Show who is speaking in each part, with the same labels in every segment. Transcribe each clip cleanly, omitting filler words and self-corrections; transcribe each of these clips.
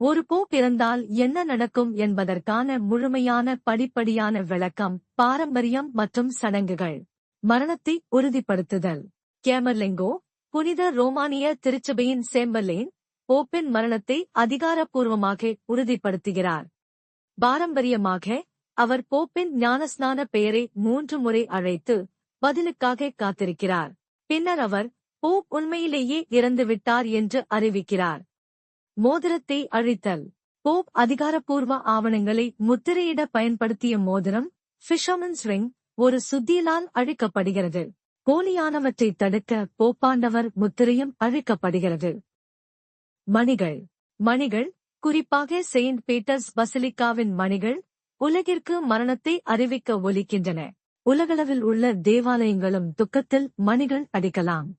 Speaker 1: ஒரு போப் இறந்தால் என்ன நடக்கும் என்பதற்கான முழுமையான படிப்படியான விளக்கம், பாரம்பரியம் மற்றும் சடங்குகள். மரணத்தை உறுதிப்படுத்துதல். கேமர்லிங்கோ, புனித ரோமானிய திருச்சபையின் சேம்பர்லேன், போப்பின் மரணத்தை அதிகாரப்பூர்வமாக உறுதிப்படுத்துகிறார். பாரம்பரியமாக, அவர் போப்பின் ஞானஸ்நான பெயரை 3 முறை அழைத்து பதிலுக்காக காத்திருக்கிறார். பின்னர் அவர் போப் உண்மையிலேயே இறந்துவிட்டார் என்று அறிவிக்கிறார். மோதிரத்தை அழித்தல். போப் அதிகாரப்பூர்வ ஆவணங்களை முத்திரையிட பயன்படுத்திய மோதிரம், ஃபிஷர்மன்ஸ் ரிங், ஒரு சுத்தியலால் அழிக்கப்படுகிறது. போலியானவற்றை தடுக்க போப்பாண்டவர் முத்திரையும் அழிக்கப்படுகிறது. மணிகள். மணிகள், குறிப்பாக செயின்ட் பீட்டர்ஸ் பசிலிக்காவின் மணிகள், உலகிற்கு மரணத்தை அறிவிக்க ஒலிக்கின்றன. உலகளவில் உள்ள தேவாலயங்களும் துக்கத்தில் மணிகள் அடிக்கலாம்.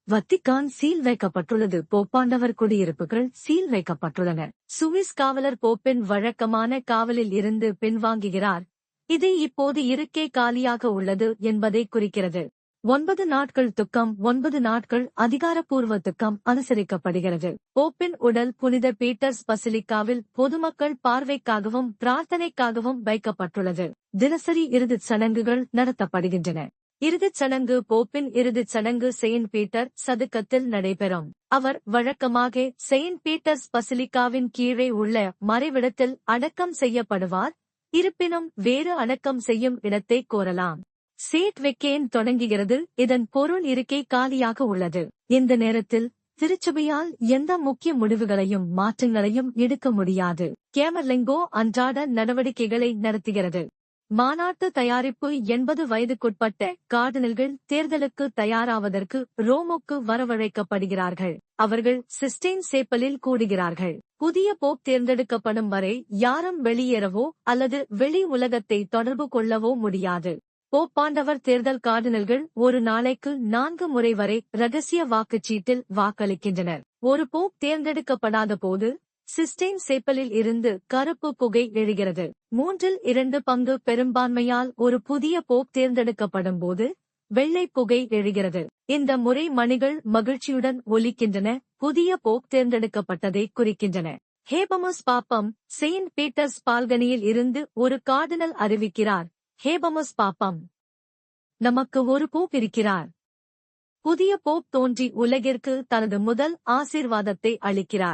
Speaker 1: வத்திக்கான் சீல் வைக்கப்பட்டுள்ளது. போப்பாண்டவர் குடியிருப்புகள் சீல் வைக்கப்பட்டுள்ளன. சுவிஸ் காவலர் போப்பின் வழக்கமான காவலில் இருந்து பின்வாங்குகிறார். இது இப்போது இருக்கே காலியாக உள்ளது என்பதை குறிக்கிறது. 9 நாட்கள் துக்கம். 9 நாட்கள் அதிகாரப்பூர்வ துக்கம் அனுசரிக்கப்படுகிறது. போப்பின் உடல் புனித பீட்டர்ஸ் பசிலிக்காவில் பொதுமக்கள் பார்வைக்காகவும் பிரார்த்தனைக்காகவும் வைக்கப்பட்டுள்ளது. தினசரி இறுதிச் சடங்குகள் நடத்தப்படுகின்றன. இறுதிச் சடங்கு. போப்பின் இறுதிச் சடங்கு செயின்ட் பீட்டர் சதுக்கத்தில் நடைபெறும். அவர் வழக்கமாக செயின்ட் பீட்டர்ஸ் பசிலிக்காவின் கீழே உள்ள மறைவிடத்தில் அடக்கம் செய்யப்படுவார். இருப்பினும் வேறு அடக்கம் செய்யும் இடத்தை கோரலாம். சேட் வெக்கேன் தொடங்குகிறது. இதன் பொருள் இருக்கை காலியாக உள்ளது. இந்த நேரத்தில் திருச்சபையால் எந்த முக்கிய முடிவுகளையும் மாற்றங்களையும் எடுக்க முடியாது. கேமர்லிங்கோ அன்றாட நடவடிக்கைகளை நடத்துகிறது. மாநாட்டு தயாரிப்பு. 80 வயதுக்குட்பட்ட கார்டினல்கள் தேர்தலுக்கு தயாராவதற்கு ரோமுக்கு வரவழைக்கப்படுகிறார்கள். அவர்கள் சிஸ்டைன் சேப்பலில் கூடுகிறார்கள். புதிய போப் தேர்ந்தெடுக்கப்படும் வரை யாரும் வெளியேறவோ அல்லது வெளி உலகத்தை தொடர்பு கொள்ளவோ முடியாது. போப்பாண்டவர் தேர்தல். கார்டினல்கள் ஒரு நாளைக்கு 4 முறை வரை ரகசிய வாக்குச்சீட்டில் வாக்களிக்கின்றனர். ஒரு போப் தேர்ந்தெடுக்கப்படாத போது சிஸ்டைன் சேப்பலில் இருந்து கருப்பு புகை எழுகிறது. 3/2 பங்கு பெரும்பான்மையால் ஒரு புதிய போப் தேர்ந்தெடுக்கப்படும் போது வெள்ளை புகை எழுகிறது. இந்த முறை மணிகள் மகிழ்ச்சியுடன் ஒலிக்கின்றன, புதிய போப் தேர்ந்தெடுக்கப்பட்டதை குறிக்கின்றன. ஹேபமஸ் பாப்பம். செயின்ட் பீட்டர்ஸ் பால்கனியில் இருந்து ஒரு கார்டினல் அறிவிக்கிறார். ஹேபமஸ் பாப்பம், நமக்கு ஒரு போப் இருக்கிறார். புதிய போப் தோன்றி உலகிற்கு தனது முதல் ஆசீர்வாதத்தை அளிக்கிறார்.